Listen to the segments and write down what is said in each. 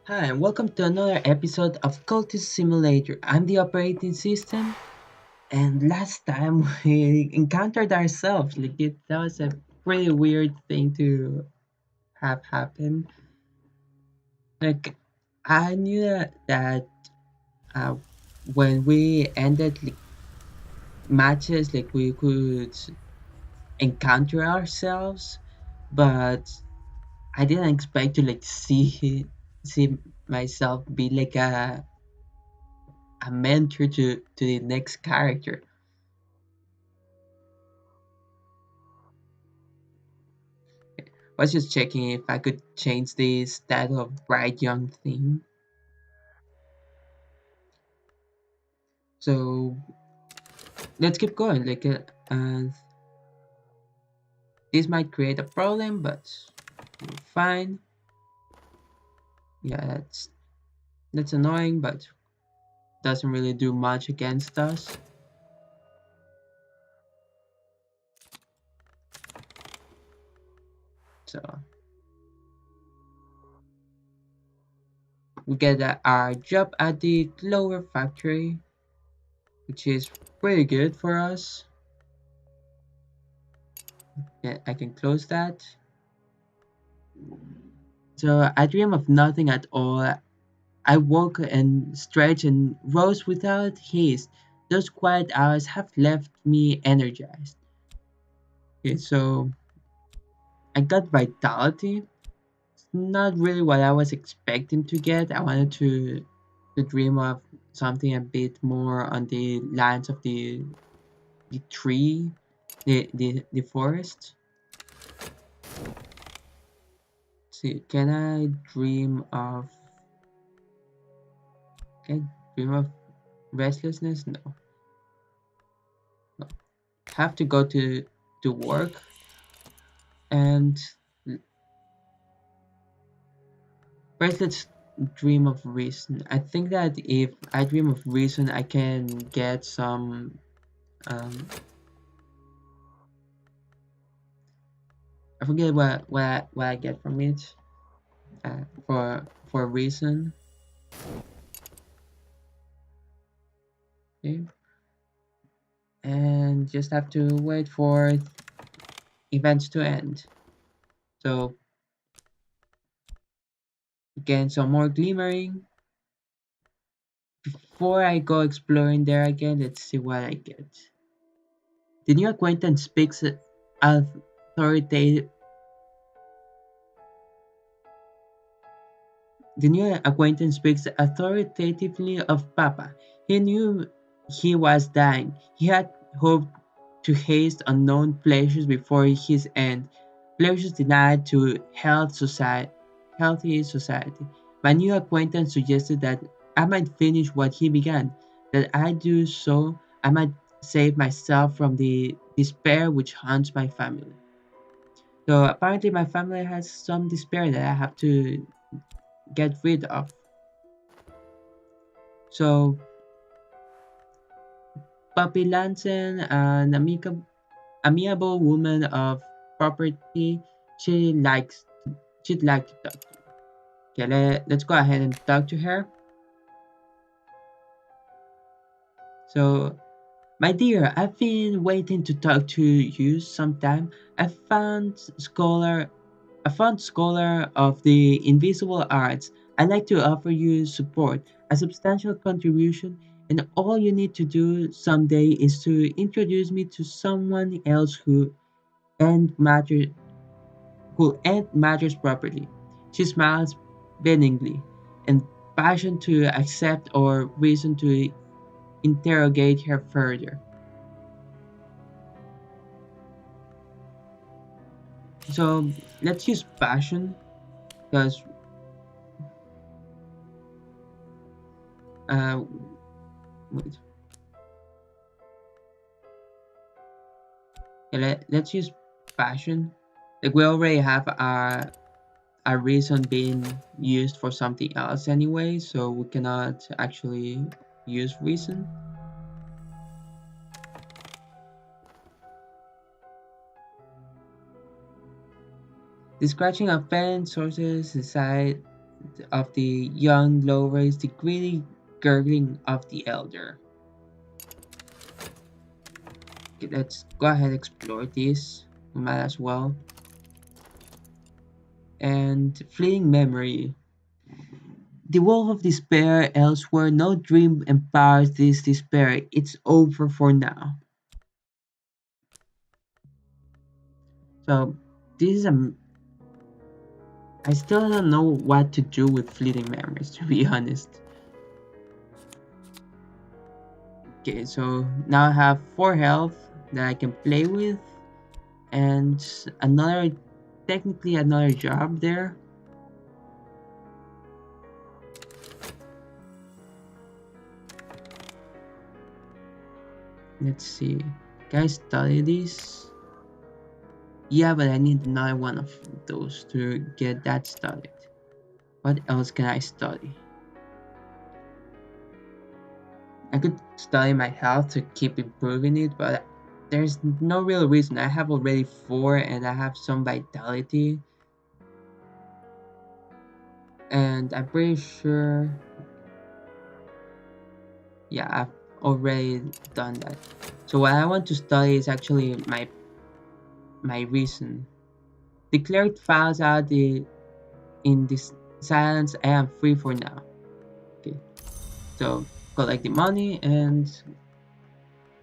Hi, and welcome to another episode of Cultist Simulator. I'm the operating system, and last time we encountered ourselves. That was a pretty weird thing to have happen. Like, I knew that uh, when we ended matches, we could encounter ourselves, but I didn't expect to see myself be like a mentor to the next character. Was just checking if I could change the stat of bright young thing. So let's keep going. This might create a problem, but fine. Yeah, that's annoying, but doesn't really do much against us. So we get our job at the Clover factory, which is pretty good for us. Yeah, I can close that. So I dream of nothing at all. I woke and stretched and rose without haste. Those quiet hours have left me energized. Okay, so I got vitality. It's not really what I was expecting to get. I wanted to dream of something a bit more on the lines of the tree, the forest. See, can I dream of restlessness? No. No. Have to go to work and first, let's dream of reason. I think that if I dream of reason, I can get some. Um, I forget what I get from it. For reason, okay? And just have to wait for events to end. So again, some more glimmering. Before I go exploring there again, let's see what I get. The new acquaintance speaks authoritative The new acquaintance speaks authoritatively of Papa. He knew he was dying. He had hoped to haste unknown pleasures before his end, pleasures denied to healthy society. My new acquaintance suggested that I might finish what he began, that I do so I might save myself from the despair which haunts my family. So apparently my family has some despair that I have to get rid of. So Papi Lansen, an amiable woman of property, she likes she'd like to talk to you. Okay, let's go ahead and talk to her. So, my dear, I've been waiting to talk to you sometime. A fond scholar of the invisible arts. I'd like to offer you support, a substantial contribution, and all you need to do someday is to introduce me to someone else end matter, who end matters properly. She smiles benignly, and passion to accept or reason to interrogate her further. So let's use passion because uh, wait, yeah, let's use passion. Like we already have our reason being used for something else anyway, so we cannot actually use reason. The scratching of pen sources inside. of the young lowers the greedy gurgling of the elder. Okay, let's go ahead and explore this. We might as well. And fleeting memory. The wolf of despair elsewhere, no dream empowers this despair. It's over for now. So this is a. I still don't know what to do with fleeting memories, to be honest. Okay, so now I have 4 health that I can play with, and another, technically another job there. Let's see. Can I study this? Yeah, but I need another one of those to get that studied. What else can I study? I could study my health to keep improving it, but there's no real reason. I have already 4 and I have some vitality. And I'm pretty sure, yeah, I've already done that. So what I want to study is actually my reason. The cleric files out in this silence. I am free for now. Okay, so collect the money and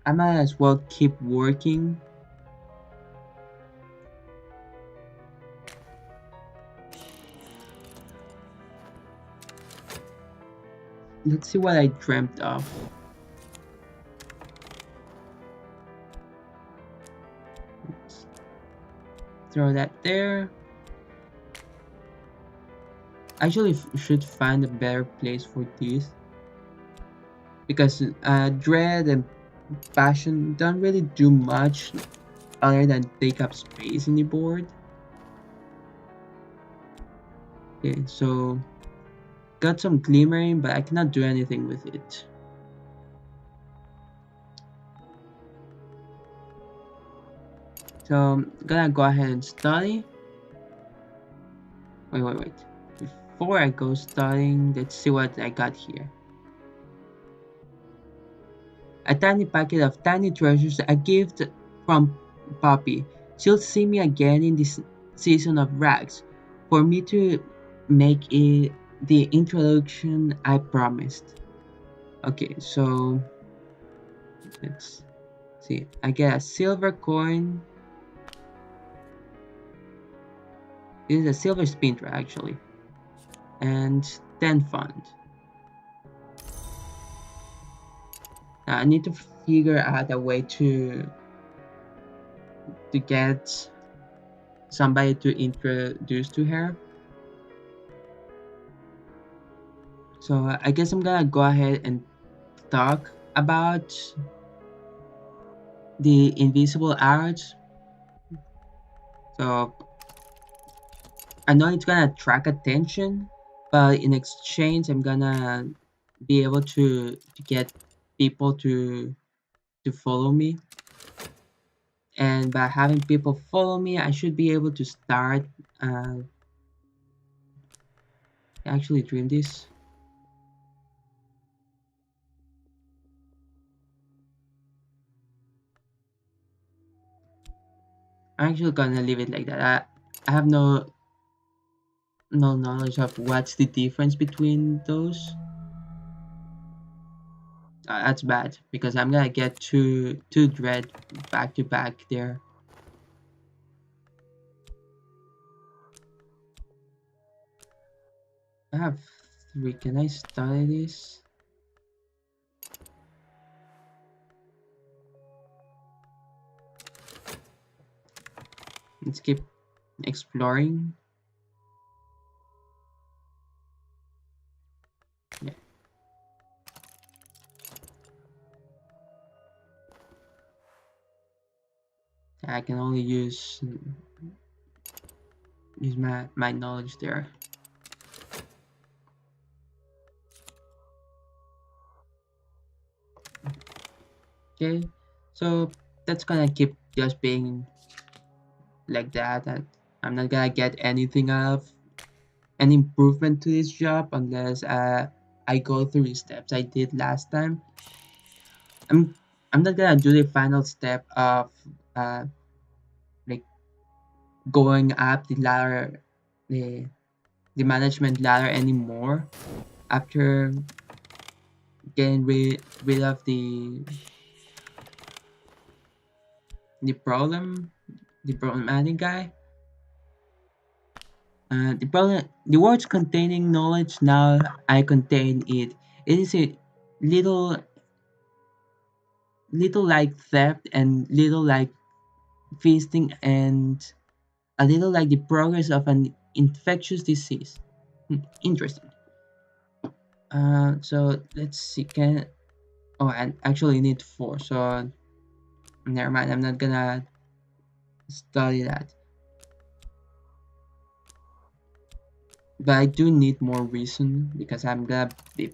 I might as well keep working. Let's see what I dreamt of. Let's throw that there. Actually, should find a better place for this because dread and passion don't really do much other than take up space in the board. Okay, so got some glimmering, but I cannot do anything with it. So I'm gonna go ahead and study. Wait. Before I go studying, let's see what I got here. A tiny packet of tiny treasures, a gift from Poppy. She'll see me again in this season of rags. For me to make it the introduction I promised. Okay, so let's see. I get a silver coin. This is a silver spinner actually. And 10 fund. Now I need to figure out a way to get somebody to introduce to her. So I guess I'm gonna go ahead and talk about the invisible arrows. So I know it's gonna attract attention, but in exchange I'm gonna be able to get people to follow me. And by having people follow me, I should be able to start actually dream this. I'm actually gonna leave it like that. I have no knowledge of what's the difference between those. That's bad because I'm gonna get two dread back to back there. I have 3. Can I study this? Let's keep exploring. Yeah. I can only use my knowledge there. Okay, so that's gonna keep just being like that. I'm not gonna get anything out of an improvement to this job unless I go through the steps I did last time. I'm I'm not gonna do the final step of uh, like going up the ladder, the the management ladder anymore after getting rid of the problem, the problematic guy. The words containing knowledge, now I contain it. It is a little, little like theft and little like feasting and a little like the progress of an infectious disease. Interesting. So let's see. Can oh, I actually need four. So never mind. I'm not gonna study that. But I do need more reason because I'm gonna be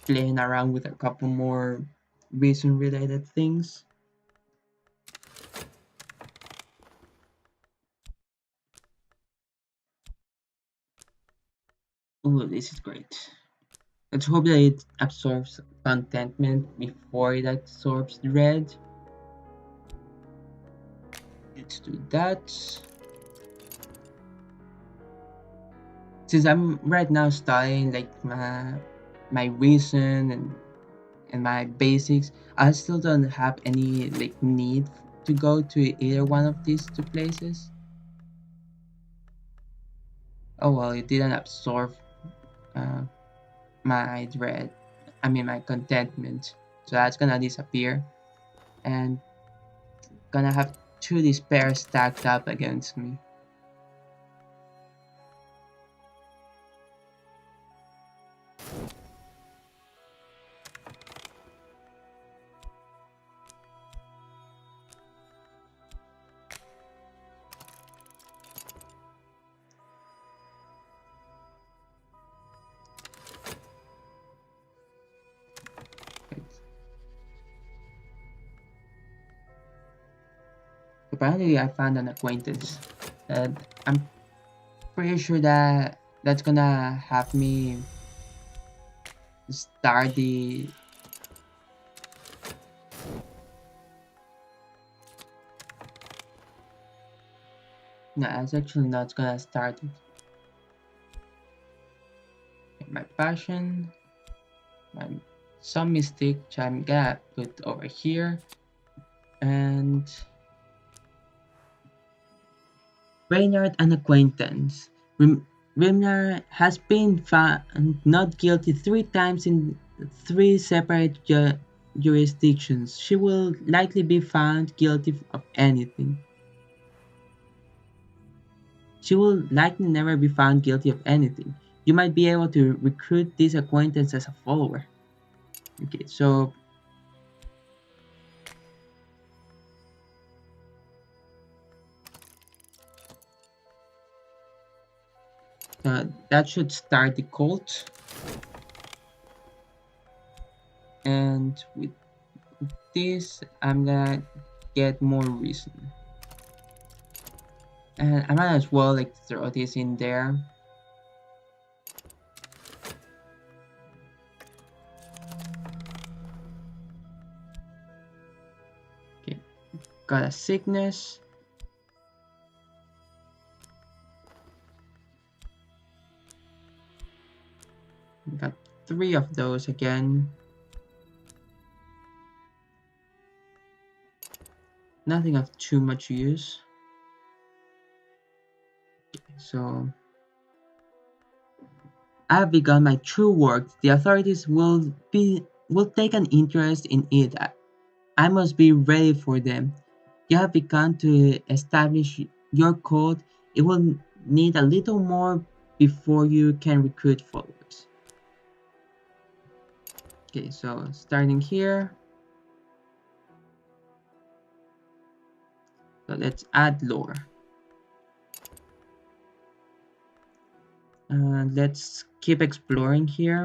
playing around with a couple more reason related things. Oh, this is great. Let's hope that it absorbs contentment before it absorbs dread. Let's do that. Since I'm right now studying like my reason and my basics, I still don't have any like need to go to either one of these two places. Oh well, it didn't absorb uh, my dread. I mean my contentment. So that's gonna disappear and gonna have two despair stacked up against me. Apparently, I found an acquaintance. I'm pretty sure that that's gonna have me start the. No, that's actually not gonna start it. My passion, my some mistake which I'm gonna put over here, and Reynard, an acquaintance. Reynard has been found not guilty 3 times in 3 separate jurisdictions. She will likely be found guilty of anything. She will likely never be found guilty of anything. You might be able to recruit this acquaintance as a follower. Okay, so that should start the cult. And with this, I'm gonna get more reason. And I might as well like throw this in there. Okay, got a sickness. Got 3 of those again. Nothing of too much use. Okay, so I have begun my true work. The authorities will take an interest in it. I must be ready for them. You have begun to establish your code. It will need a little more before you can recruit followers. Okay, so starting here. So let's add lore. Let's keep exploring here.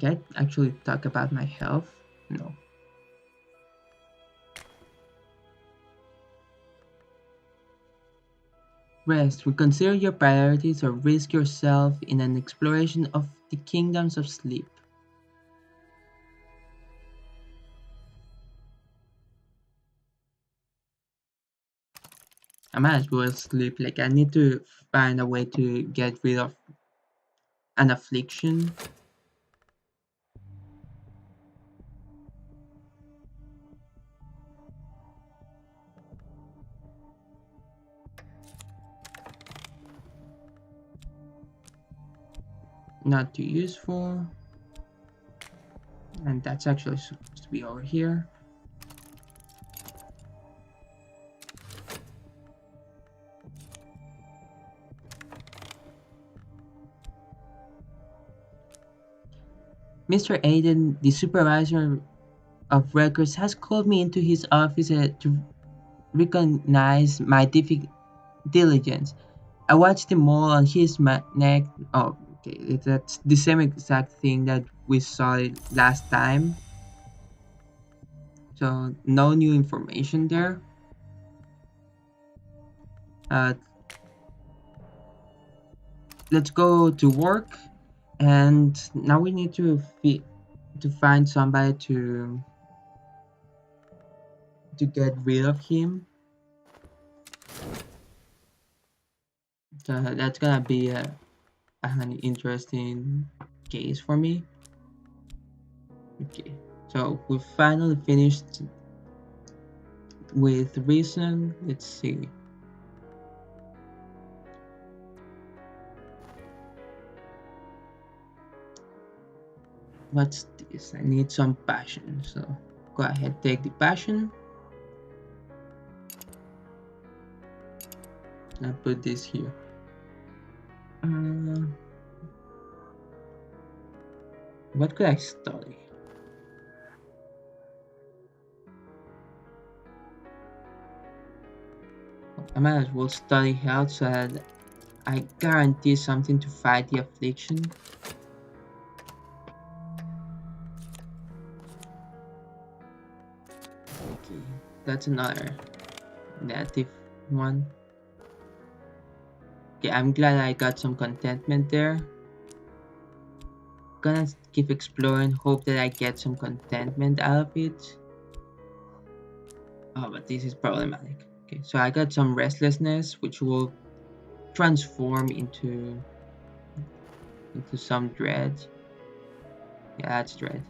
Can I actually talk about my health? No. Rest. Reconsider your priorities or risk yourself in an exploration of the kingdoms of sleep. I might as well sleep. Like, I need to find a way to get rid of an affliction. Not too useful. And that's actually supposed to be over here. Mr. Aiden, the supervisor of records, has called me into his office to recognize my diligence. I watched the mole on his neck. Oh, okay, that's the same exact thing that we saw last time. So no new information there. Uh, let's go to work, and now we need to find somebody to get rid of him. So that's gonna be an interesting case for me. Okay, so we finally finished with reason. Let's see. What's this? I need some passion. So go ahead, take the passion. I put this here. What could I study? I might as well study health so that I guarantee something to fight the affliction. Okay, that's another negative one. Okay, I'm glad I got some contentment there. Gonna keep exploring, hope that I get some contentment out of it. Oh, but this is problematic. Okay, so I got some restlessness, which will transform into some dread. Yeah, that's dread.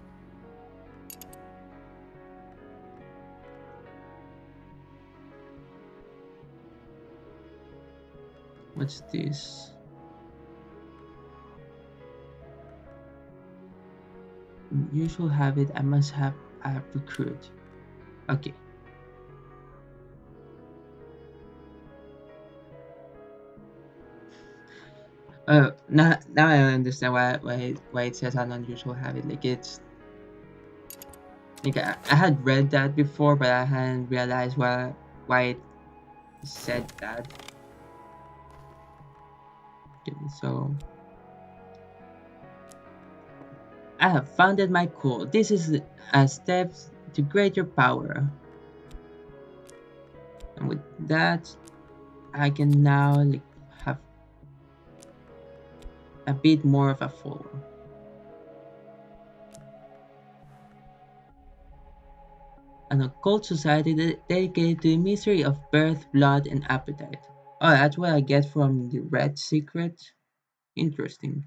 What's this? Usual habit. I must have a recruit. Okay. Now I understand why it says an unusual habit. Like it's like I had read that before, but I hadn't realized why it said that. Okay, so I have founded my cult. This is a step to greater power. And with that, I can now like, have a bit more of a following. An occult society dedicated to the mystery of birth, blood, and appetite. Oh, that's what I get from the Red Secret. Interesting.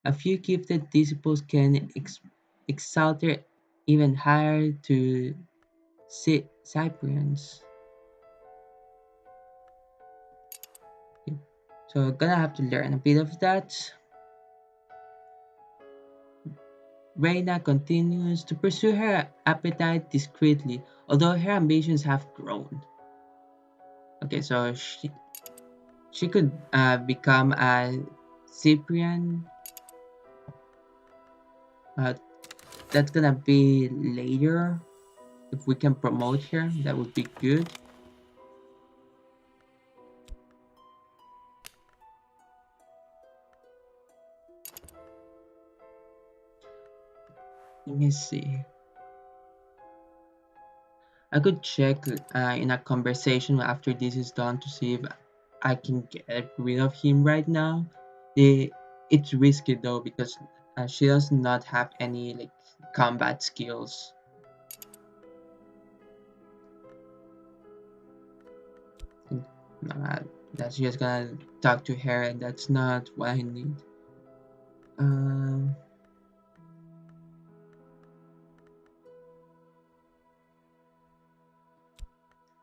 A few gifted disciples can exalt even higher to Cyprians. So I'm gonna have to learn a bit of that. Reina continues to pursue her appetite discreetly, although her ambitions have grown. Okay, so she could become a Cyprian. Uh, that's gonna be later. If we can promote her, that would be good. Let me see. I could check in a conversation after this is done to see if I can get rid of him right now. The it's risky though because she does not have any like combat skills. And, uh, that's just gonna talk to her, and that's not what I need. Um,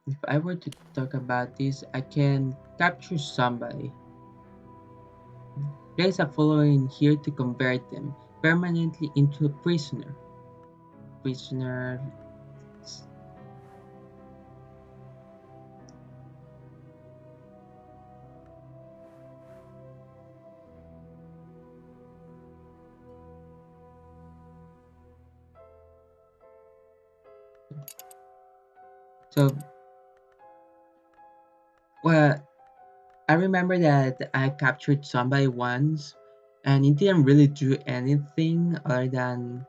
if I were to talk about this, I can capture somebody. Place a follower in here to convert them permanently into a prisoner. Prisoner. So, well, I remember that I captured somebody once, and it didn't really do anything other than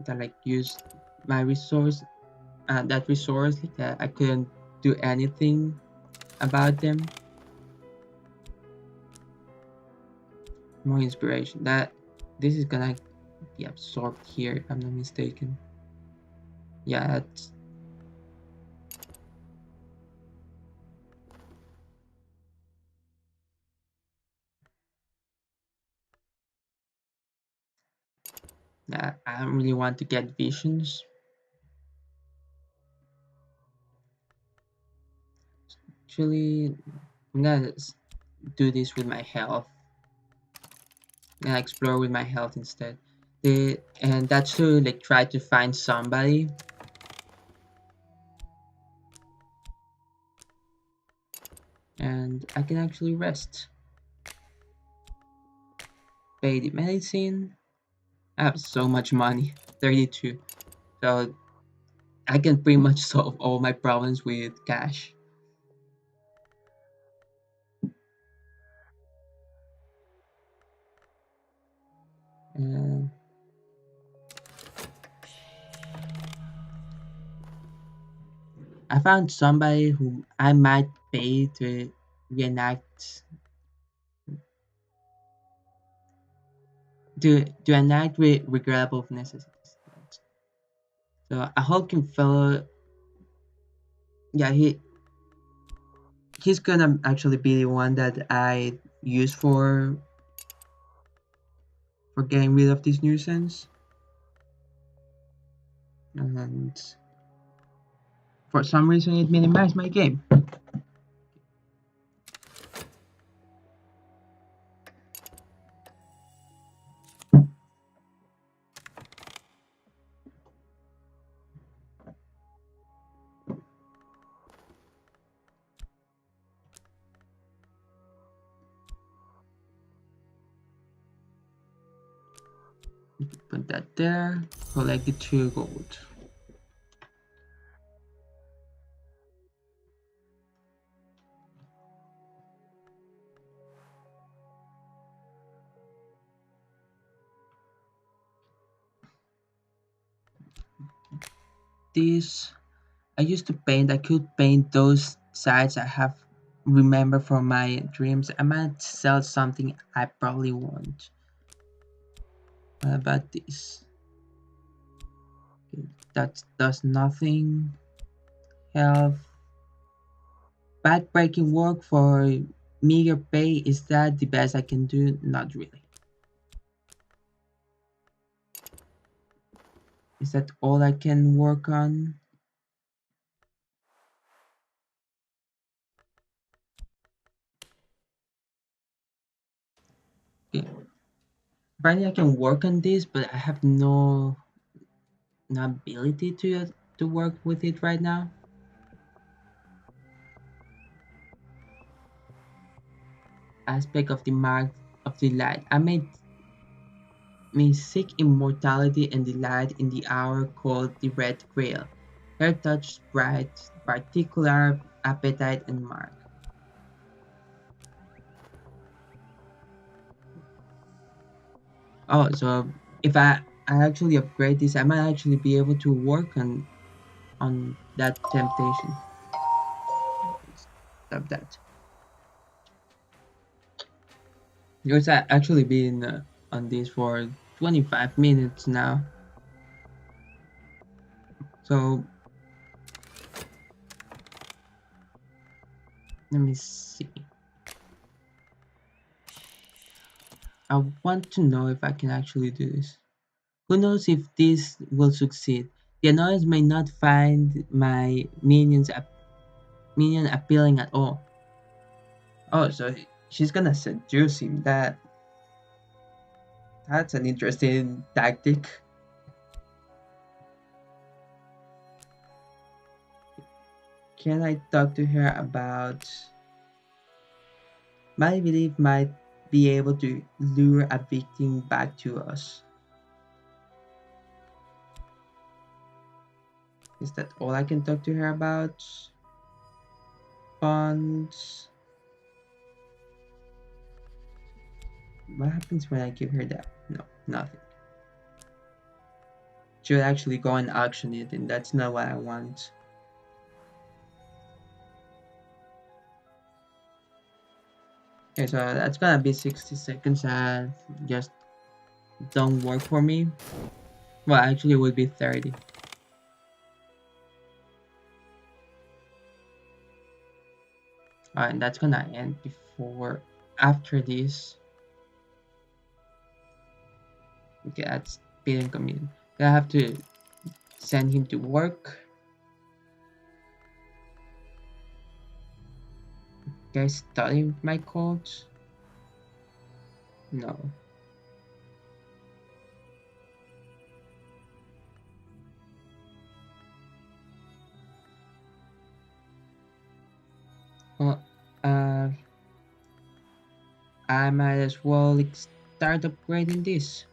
like use my resource, that resource. Like I couldn't do anything about them. More inspiration. That this is gonna be absorbed here, if I'm not mistaken. Yeah, that's, I don't really want to get visions. Actually, I'm gonna do this with my health. I'm gonna explore with my health instead. And that's to like try to find somebody, and I can actually rest. Pay the medicine. I have so much money, 32. So I can pretty much solve all my problems with cash. And I found somebody who I might pay to reenact to enact with regrettable necessities. So a hulking fellow, yeah, he's gonna actually be the one that I use for getting rid of this nuisance. And for some reason it minimized my game. Put that there, collect the 2 gold. This, I used to paint, I could paint those sides I have remember from my dreams. I might sell something I probably won't. What about this? That does nothing. Health. Backbreaking work for meager pay, is that the best I can do? Not really. Is that all I can work on? Yeah. Apparently I can work on this, but I have no ability to work with it right now. Aspect of the mark of the light. I may seek immortality and delight in the hour called the Red Grail. Her touch bright, particular appetite and mark. Oh, so if I actually upgrade this, I might actually be able to work on that temptation. Stop that. Because I actually been on this for 25 minutes now. So let me see. I want to know if I can actually do this. Who knows if this will succeed? The annoyance may not find my minion appealing at all. Oh, so she's gonna seduce him. That's an interesting tactic. Can I talk to her about my belief might be able to lure a victim back to us? Is that all I can talk to her about? Bonds. What happens when I give her that? No, nothing. She'll actually go and auction it, and that's not what I want. Okay, so that's gonna be 60 seconds and just don't work for me. Well, actually, it would be 30. And that's gonna end before, after this. Okay, that's being committed. I have to send him to work. Guys, studying my codes? No. Well, I might as well start upgrading this.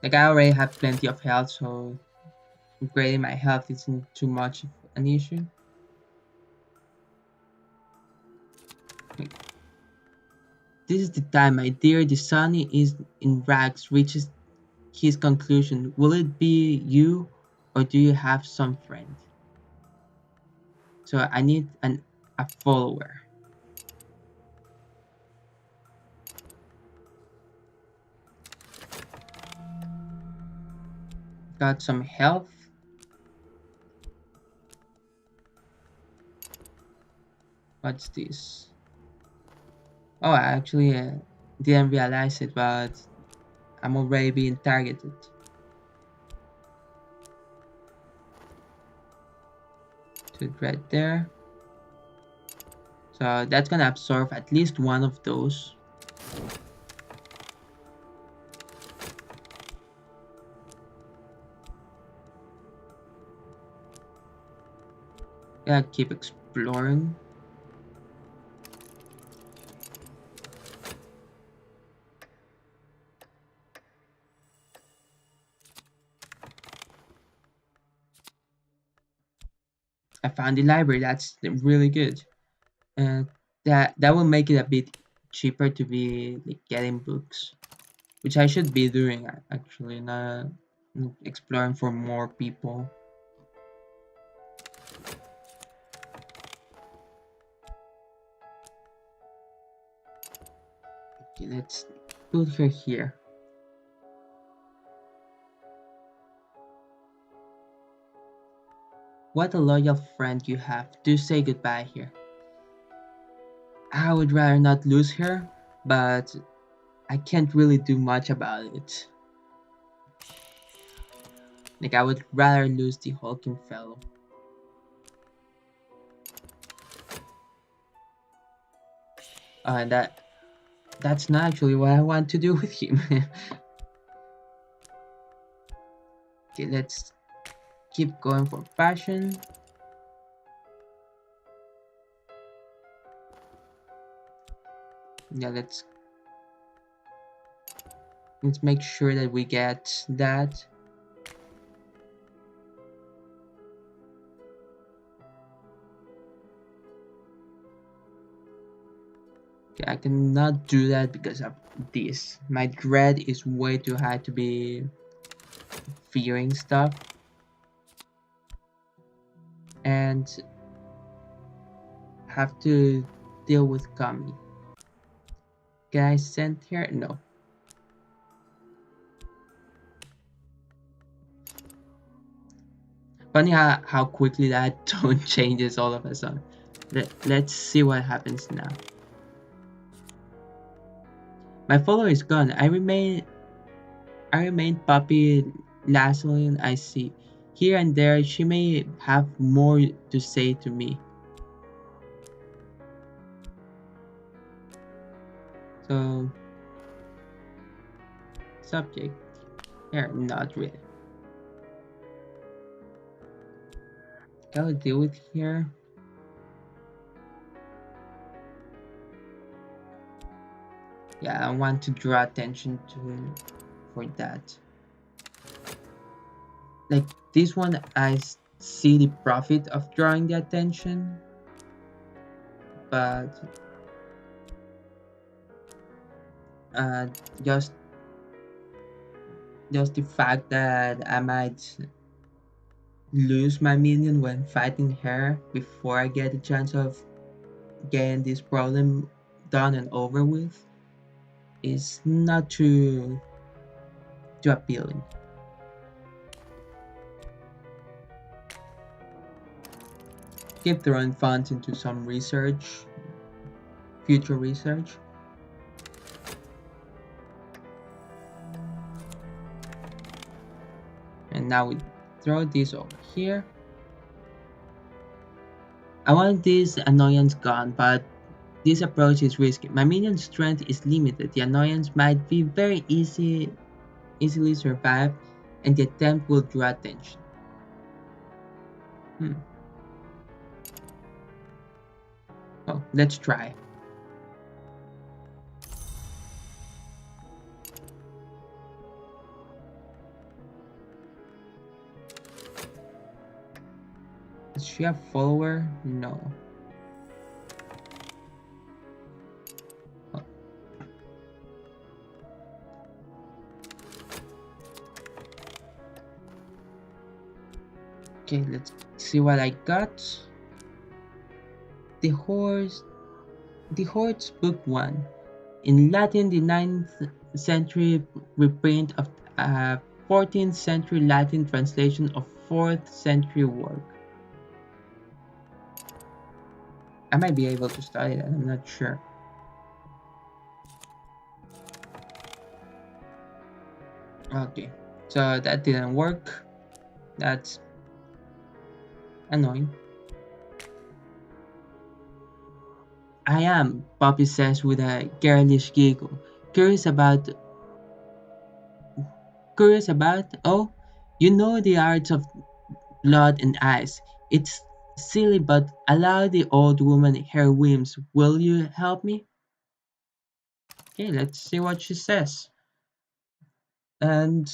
Like, I already have plenty of health, so upgrading my health isn't too much of an issue. Like, this is the time, my dear. The sun is in rags reaches his conclusion. Will it be you, or do you have some friend? So I need a follower. Got some health. What's this? Oh, I actually didn't realize it, but I'm already being targeted. To it right there. So that's gonna absorb at least one of those. Yeah, keep exploring. I found the library. That's really good. And that will make it a bit cheaper to be like getting books, which I should be doing actually, not exploring for more people. Okay, let's put her here. What a loyal friend you have. Do say goodbye here. I would rather not lose her, but I can't really do much about it. Like, I would rather lose the hulking fellow. And that's not actually what I want to do with him. Okay, let's keep going for passion. Yeah, let's make sure that we get that. Okay, I cannot do that because of this. My dread is way too high to be fearing stuff. And have to deal with Kami. Can I send here? No. Funny how quickly that tone changes all of a sudden. Let's see what happens now. My follower is gone. I remain Puppy Laslin. I see. Here and there she may have more to say to me. So subject. Here, not really. Gotta deal with here. Yeah, I want to draw attention to for that. Like this one, I see the profit of drawing the attention, but uh, just just the fact that I might lose my minion when fighting her before I get a chance of getting this problem done and over with is not too appealing. Keep throwing funds into some research, future research. And now we throw this over here. I want this annoyance gone, but this approach is risky. My minion's strength is limited. The annoyance might be very easily survived, and the attempt will draw attention. Hmm. Oh, let's try. Does she have follower? No. Oh. Okay, let's see what I got. The Horse, The Horse Book 1. In Latin, the 9th century reprint of a 14th century Latin translation of 4th century work. I might be able to study that, I'm not sure. Okay, so that didn't work. That's annoying. I am, Poppy says with a girlish giggle. Curious about, oh, you know the arts of blood and ice. It's silly, but allow the old woman her whims. Will you help me? Okay, let's see what she says. And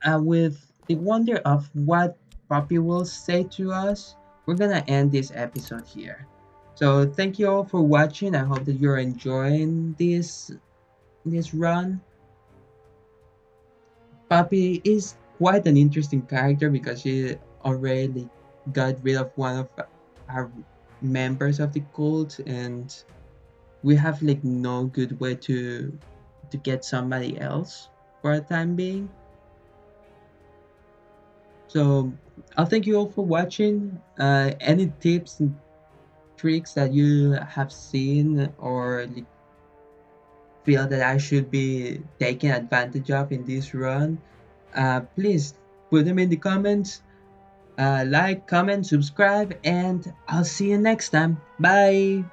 with the wonder of what Poppy will say to us, we're gonna end this episode here. So thank you all for watching. I hope that you're enjoying this run. Poppy is quite an interesting character because she already got rid of one of our members of the cult, and we have like no good way to get somebody else for a time being. So I'll thank you all for watching. Any tips and tricks that you have seen or like, feel that I should be taking advantage of in this run, please put them in the comments. Like, comment, subscribe, and I'll see you next time. Bye!